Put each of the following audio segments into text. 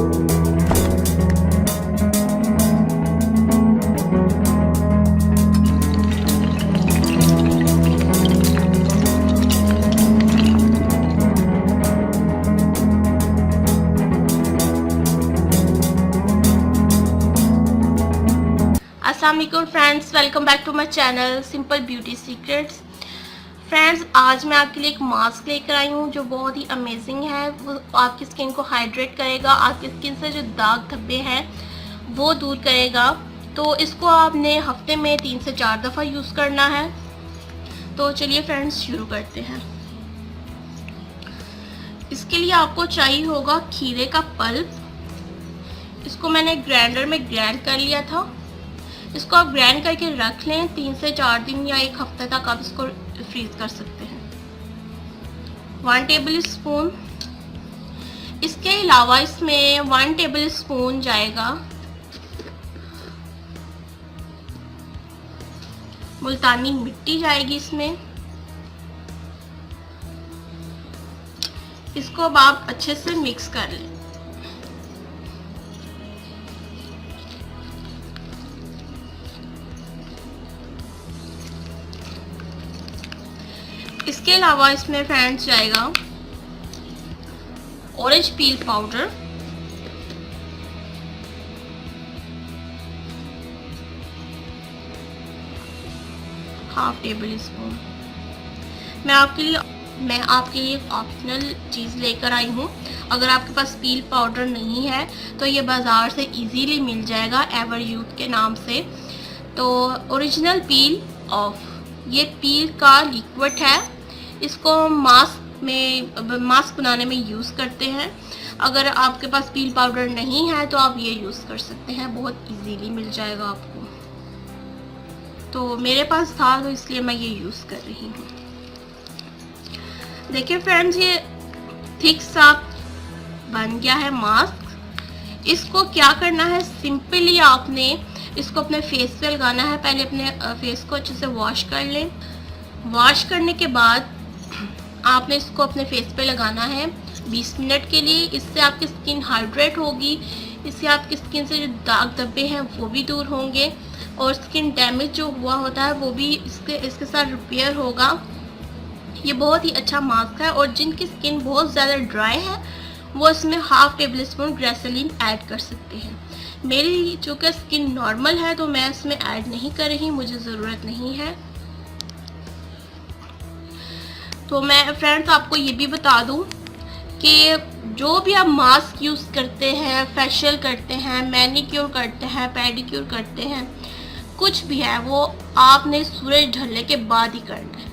अस्सलाम वालेकुम friends, welcome back to my channel simple beauty secrets. Friends, आज मैं आपके लिए एक मास्क लेकर आई हूँ जो बहुत ही अमेजिंग है। वो आपकी स्किन को हाइड्रेट करेगा, आपकी स्किन से जो दाग धब्बे हैं वो दूर करेगा। तो इसको आपने हफ्ते में 3 से 4 दफ़ा यूज़ करना है। तो चलिए फ्रेंड्स शुरू करते हैं। इसके लिए आपको चाहिए होगा खीरे का पल्प। इसको मैंने ग्राइंडर में ग्राइंड कर लिया था। इसको आप ग्राइंड करके रख लें। 3 से 4 दिन या 1 हफ्ते तक आप इसको फ्रीज कर सकते हैं। 1 टेबल स्पून। इसके अलावा इसमें 1 टेबल स्पून जाएगा मुल्तानी मिट्टी जाएगी इसमें। इसको अब आप अच्छे से मिक्स कर लें। इसके अलावा इसमें फ्रेंड्स जाएगा orange peel powder, ½ table spoon. मैं आपके लिए एक ऑप्शनल चीज़ लेकर आई हूँ। अगर आपके पास पील पाउडर नहीं है तो ये बाज़ार से इजीली मिल जाएगा एवर यूथ के नाम से। तो ओरिजिनल पील ऑफ, ये पील का लिक्विड है। इसको मास्क बनाने में यूज़ करते हैं। अगर आपके पास पील पाउडर नहीं है तो आप ये यूज़ कर सकते हैं, बहुत इजीली मिल जाएगा आपको। तो मेरे पास था तो इसलिए मैं ये यूज़ कर रही हूँ। देखिए फ्रेंड्स, ये थिक सा बन गया है मास्क। इसको क्या करना है, सिंपली आपने इसको अपने फेस पे लगाना है। पहले अपने फेस को अच्छे से वॉश कर लें। वॉश करने के बाद आपने इसको अपने फेस पे लगाना है 20 मिनट के लिए। इससे आपकी स्किन हाइड्रेट होगी। इससे आपकी स्किन से जो दाग धब्बे हैं वो भी दूर होंगे और स्किन डैमेज जो हुआ होता है वो भी इसके साथ रिपेयर होगा। ये बहुत ही अच्छा मास्क है। और जिनकी स्किन बहुत ज़्यादा ड्राई है वो इसमें ½ टेबल स्पून ग्लिसरीन ऐड कर सकते हैं। मेरी चूँकि स्किन नॉर्मल है तो मैं इसमें ऐड नहीं कर रही, मुझे ज़रूरत नहीं है। तो मैं फ्रेंड्स आपको ये भी बता दूं कि जो भी आप मास्क यूज़ करते हैं, फेशियल करते हैं, मैनिक्योर करते हैं, पेडिक्योर करते हैं, कुछ भी है वो आपने सूरज ढलने के बाद ही करना है।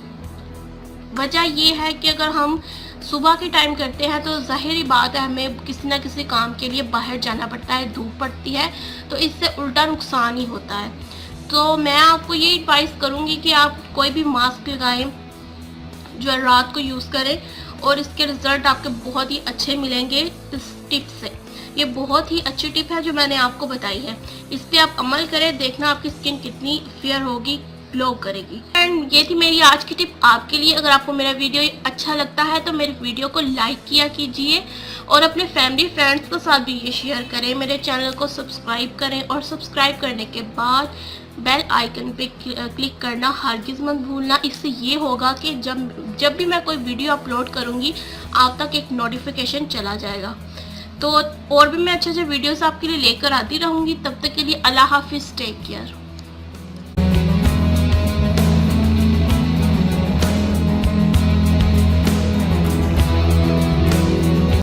वजह ये है कि अगर हम सुबह के टाइम करते हैं तो ज़ाहिरी बात है हमें किसी ना किसी काम के लिए बाहर जाना पड़ता है, धूप पड़ती है, तो इससे उल्टा नुकसान ही होता है। तो मैं आपको ये एडवाइस करूँगी कि आप कोई भी मास्क लगाएं जो रात को यूज़ करें और इसके रिज़ल्ट आपके बहुत ही अच्छे मिलेंगे इस टिप से। ये बहुत ही अच्छी टिप है जो मैंने आपको बताई है। इस पर आप अमल करें, देखना आपकी स्किन कितनी फेयर होगी, ग्लो करेगी। एंड ये थी मेरी आज की टिप आपके लिए। अगर आपको मेरा वीडियो अच्छा लगता है तो मेरे वीडियो को लाइक किया कीजिए और अपने फैमिली फ्रेंड्स के साथ भी ये शेयर करें। मेरे चैनल को सब्सक्राइब करें और सब्सक्राइब करने के बाद बेल आइकन पे क्लिक करना हरगिज़ मत भूलना। इससे ये होगा कि जब भी मैं कोई वीडियो अपलोड करूँगी आप तक एक नोटिफिकेशन चला जाएगा। तो और भी मैं अच्छे अच्छे वीडियोस आपके लिए लेकर आती रहूँगी। तब तक के लिए अल्लाह हाफिज़, टेक केयर।